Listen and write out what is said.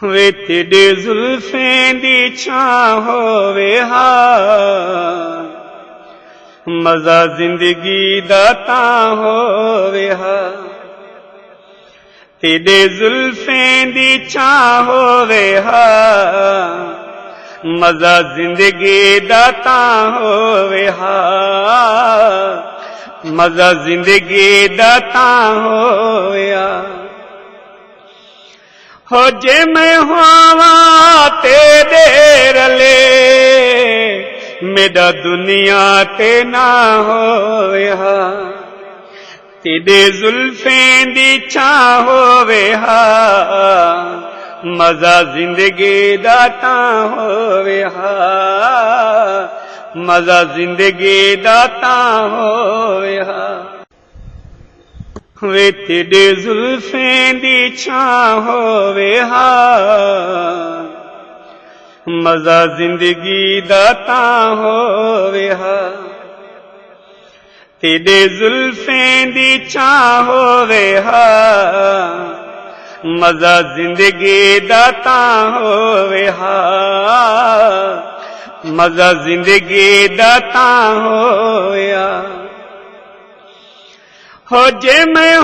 वे तेरे जुल्फें दी छां होवे हा मजा जिंदगी दा तां होवे हा तेरे जुल्फें दी छां होवे हा मजा जिंदगी दा तां होवे हा मजा जिंदगी दा तां होया हो जे मैं होवा तेरे रले मेरा दुनिया ते ना होया तेरे जुल्फें दी छां होवे हा मजा जिंदगी दा तां होवे हा मजा जिंदगी दा तां होवे हा वे तेरे जुल्फें दी छां होवे हा मजा जिंदगी दा तां होवे हा तेरे जुल्फें दी छां होवे हा मजा जिंदगी दा तां होवे हा मजा जिंदगी दा तां होया हो जे मैं